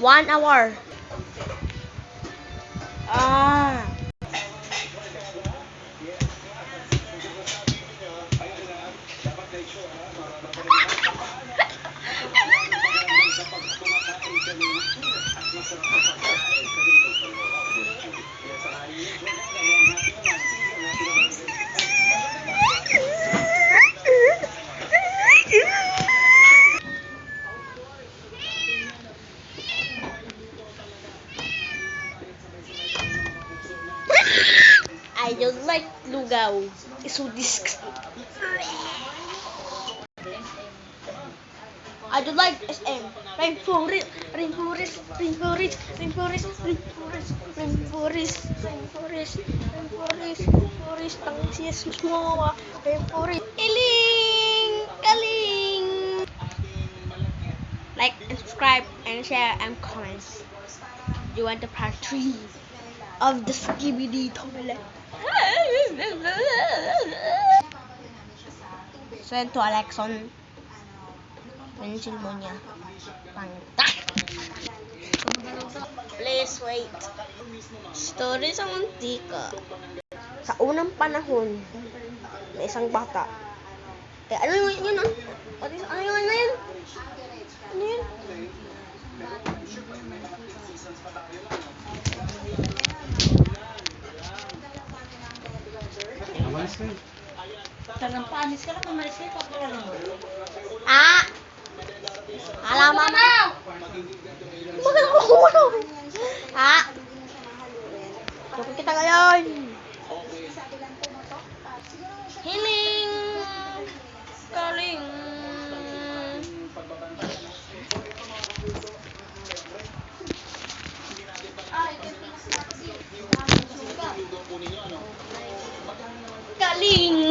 1 hour. I don't like lugaw. It's so disgusting. I don't like SM. Rainforest. Tangis Yesus semua. Rainforest. Kaling. Like and subscribe and share and comments. You want the part 3 of the Skibidi toilet? Send to Alexon. Pencil mo niya. Pangta. Please wait. Story sa Muntika. Sa unang panahon, may isang bata. Ano yun? Ano yun? Umalis kayo. Tangang panis ka lang, umalis kayo, papalan mo. Alam mama. Joke kita ngayon. Hiling. Kaling. Kaling.